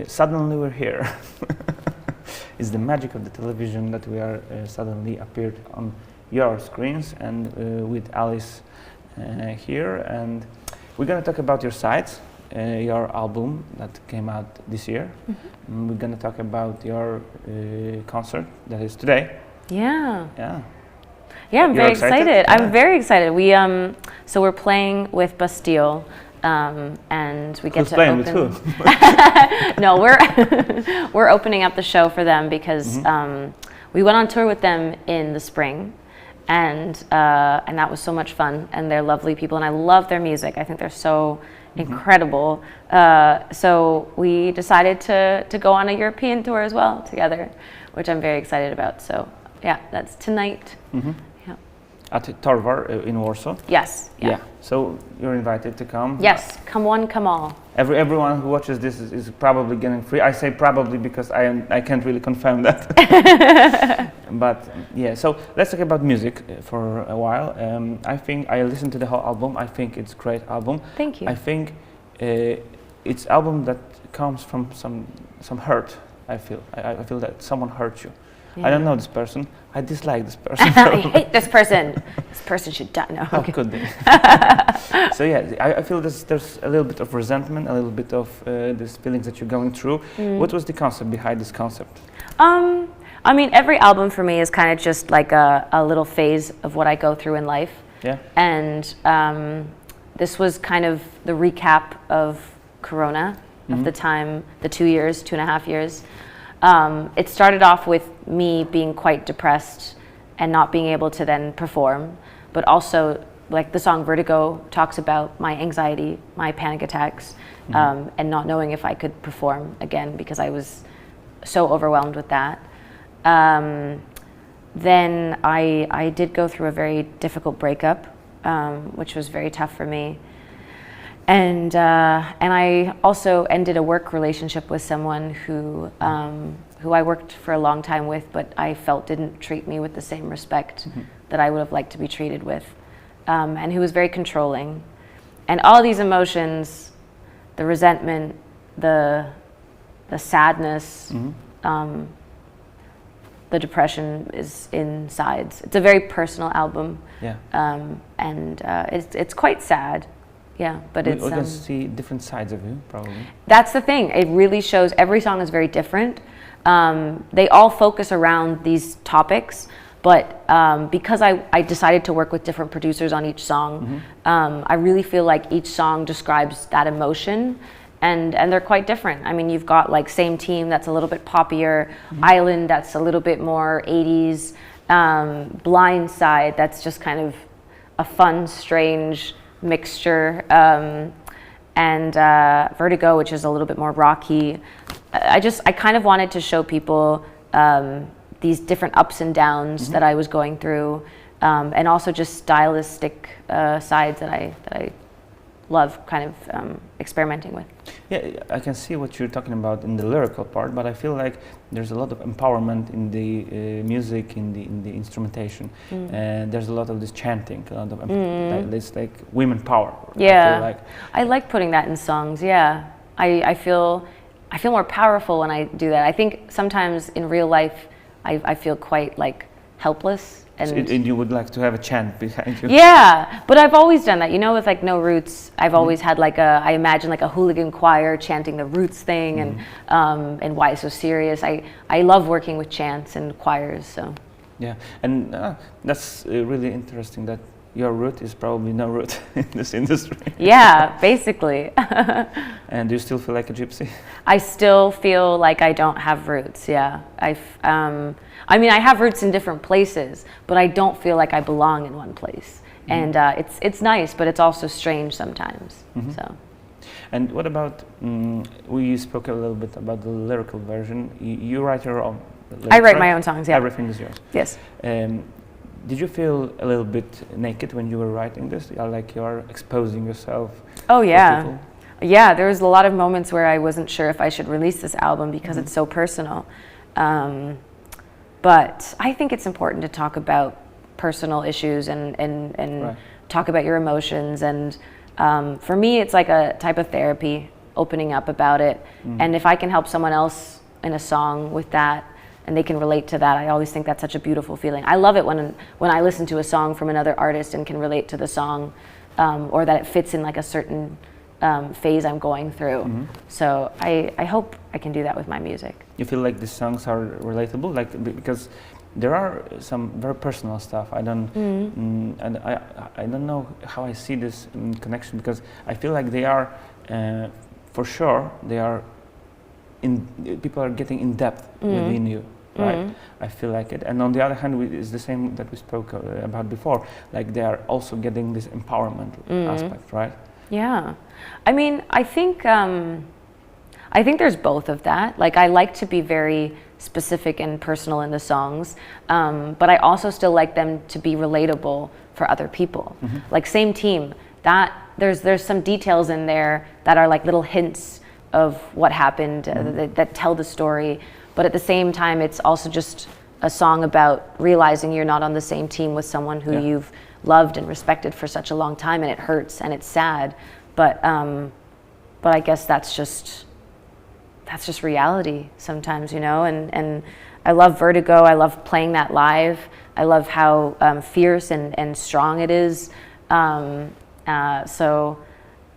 suddenly we're here. It's the magic of the television that we are suddenly appeared on your screens, and with Alice here, and we're gonna talk about your sites, your album that came out this year. Mm-hmm. We're gonna talk about your concert that is today. Yeah. Yeah. Yeah, I'm very excited. Yeah. I'm very excited. We so we're playing with Bastille, and we get to playing open. With who? No, we're opening up the show for them because we went on tour with them in the spring, and that was so much fun. And they're lovely people, and I love their music. I think they're so incredible. So we decided to go on a European tour as well together, which I'm very excited about. So yeah, that's tonight. Mm-hmm. Yeah. At Torvar in Warsaw. Yes. Yeah. So you're invited to come. Yes, come one, come all. Everyone who watches this is probably getting free. I say probably because I can't really confirm that. But yeah, so let's talk about music for a while. I think I listened to the whole album. I think it's a great album. Thank you. I think it's album that comes from some hurt. I feel that someone hurt you. Yeah. I don't know this person. I dislike this person. I hate this person. This person should die. No. How could they? So yeah, I feel there's a little bit of resentment, a little bit of these feelings that you're going through. What was the concept behind this concept? I mean, every album for me is kind of just like a little phase of what I go through in life. Yeah. And this was kind of the recap of Corona, of the time, the 2.5 years. It started off with me being quite depressed and not being able to then perform, but also like the song Vertigo talks about my anxiety, my panic attacks, and not knowing if I could perform again because I was so overwhelmed with that. Then I did go through a very difficult breakup, which was very tough for me. And I also ended a work relationship with someone who I worked for a long time with, but I felt didn't treat me with the same respect that I would have liked to be treated with, and who was very controlling. And all these emotions, the resentment, the sadness, the depression is in sides. It's a very personal album, and it's quite sad. Yeah, but we can see different sides of you, probably. That's the thing. It really shows. Every song is very different. They all focus around these topics, but because I decided to work with different producers on each song, I really feel like each song describes that emotion, and they're quite different. I mean, you've got like Same Team that's a little bit poppier, Island that's a little bit more 80s, Blind Side that's just kind of a fun, strange mixture, and Vertigo, which is a little bit more rocky. I kind of wanted to show people these different ups and downs that I was going through, and also just stylistic sides that I love kind of experimenting with. Yeah, I can see what you're talking about in the lyrical part, but I feel like there's a lot of empowerment in the music, in the instrumentation, and there's a lot of this chanting, a lot of this like women power. Yeah, I like putting that in songs. Yeah, I feel more powerful when I do that. I think sometimes in real life I feel quite like helpless. And you would like to have a chant behind you? Yeah, but I've always done that. You know, with like No Roots, I've always had like I imagine like a hooligan choir chanting the Roots thing, and Why So Serious. I love working with chants and choirs. So. Yeah, and that's really interesting that your root is probably no root in this industry. Yeah, basically. And do you still feel like a gypsy? I still feel like I don't have roots. Yeah, I mean, I have roots in different places, but I don't feel like I belong in one place. And it's nice, but it's also strange sometimes. So. And what about, we spoke a little bit about the lyrical version. You write your own lyrics, I write my own songs, yeah. Everything is yours. Yes. Did you feel a little bit naked when you were writing this? Like you're exposing yourself? Oh, yeah. To people? Yeah, there was a lot of moments where I wasn't sure if I should release this album because it's so personal. But I think it's important to talk about personal issues and talk about your emotions. And for me, it's like a type of therapy. opening up about it. And if I can help someone else in a song with that, and they can relate to that, I always think that's such a beautiful feeling. I love it when I listen to a song from another artist and can relate to the song, or that it fits in like a certain phase I'm going through. So I hope I can do that with my music. You feel like these songs are relatable, like because there are some very personal stuff. I don't, and I don't know how I see this connection, because I feel like they are, for sure, they are. People are getting in depth within you, right? I feel like it. And on the other hand, it's the same that we spoke about before. Like they are also getting this empowerment aspect, right? Yeah, I mean, I think there's both of that. Like I like to be very specific and personal in the songs, but I also still like them to be relatable for other people. Like Same Team, that there's some details in there that are like little hints of what happened that tell the story, but at the same time it's also just a song about realizing you're not on the same team with someone who you've loved and respected for such a long time, and it hurts and it's sad, but I guess that's just reality sometimes, you know. And I love Vertigo. I love playing that live. I love how fierce and strong it is. So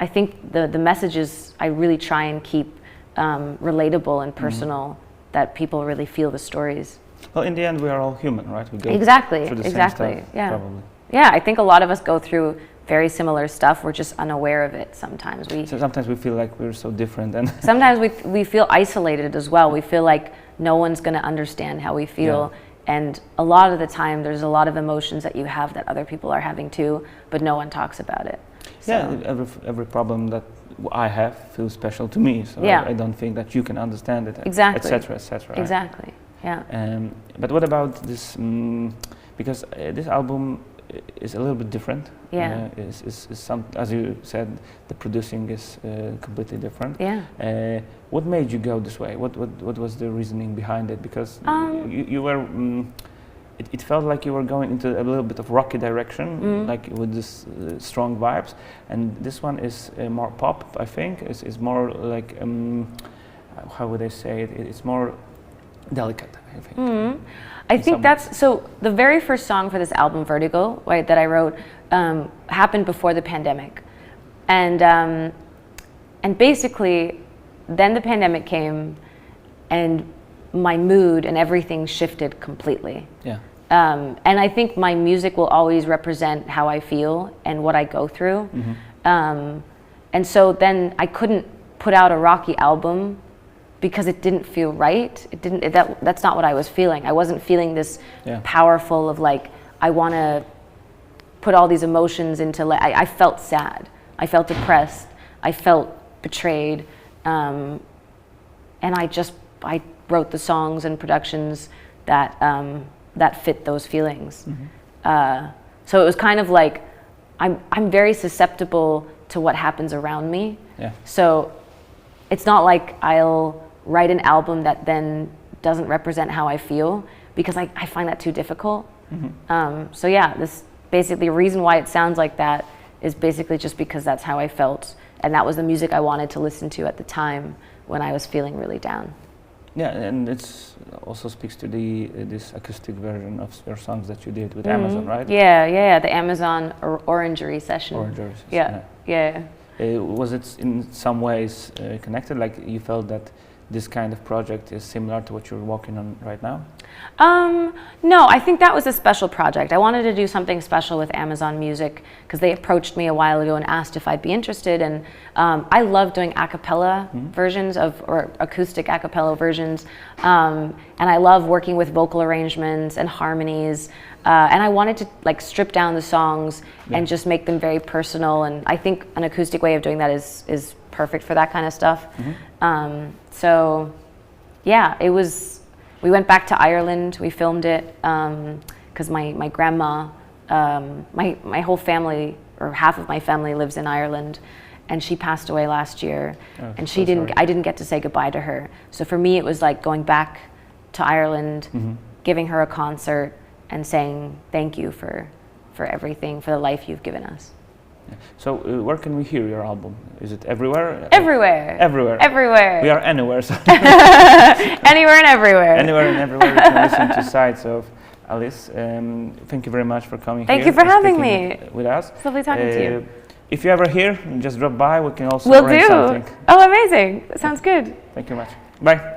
I think the messages I really try and keep relatable and personal, that people really feel the stories. Well, in the end, we are all human, right? We go exactly, through the exactly. same stuff, Yeah, probably. Yeah. I think a lot of us go through very similar stuff. We're just unaware of it sometimes. So sometimes we feel like we're so different, and sometimes we feel isolated as well. We feel like no one's going to understand how we feel. And a lot of the time, there's a lot of emotions that you have that other people are having too, but no one talks about it. So. Yeah, every problem that I have feels special to me, so I don't think that you can understand it, exactly, etc., etc. Right? Exactly, yeah. But what about this? Because this album is a little bit different. Yeah. Is some, as you said, the producing is completely different. Yeah. What made you go this way? What was the reasoning behind it? Because you were. It felt like you were going into a little bit of rocky direction, like with this strong vibes, and this one is more pop. I think is more like how would I say it? It's more delicate, I think. I think that's so. The very first song for this album, Vertigo, right, that I wrote, happened before the pandemic, and basically, then the pandemic came, and my mood and everything shifted completely. Yeah. And I think my music will always represent how I feel and what I go through. And so then I couldn't put out a rocky album because it didn't feel right. That's not what I was feeling. I wasn't feeling this powerful of like, I want to put all these emotions into, like, I felt sad. I felt depressed. I felt betrayed. And I wrote the songs and productions that fit those feelings. So it was kind of like, I'm very susceptible to what happens around me. Yeah. So it's not like I'll write an album that then doesn't represent how I feel, because I find that too difficult. So yeah, this basically the reason why it sounds like that is basically just because that's how I felt, and that was the music I wanted to listen to at the time when I was feeling really down. Yeah, and it's also speaks to this acoustic version of your songs that you did with Amazon, right? Yeah, the Amazon Orangery session. Orangery. Yeah. Was it in some ways connected? Like you felt that this kind of project is similar to what you're working on right now? No, I think that was a special project. I wanted to do something special with Amazon Music because they approached me a while ago and asked if I'd be interested. And I love doing a cappella versions or acoustic a cappella versions. And I love working with vocal arrangements and harmonies. And I wanted to like strip down the songs and just make them very personal. And I think an acoustic way of doing that is perfect for that kind of stuff. So yeah, we went back to Ireland, we filmed it, because my grandma, my whole family, or half of my family lives in Ireland, and she passed away last year, and I didn't get to say goodbye to her. So for me, it was like going back to Ireland, giving her a concert, and saying thank you for everything, for the life you've given us. So where can we hear your album? Is it everywhere? Everywhere. Everywhere. Everywhere. We are anywhere. So Anywhere and everywhere. anywhere and everywhere you can listen to sides of Alice. Thank you very much for coming Thank here. you for and having speaking me. with us. It's lovely talking to you. If you're ever here, just drop by. We can also Will arrange do. something. Oh, amazing. That sounds good. Thank you much. Bye.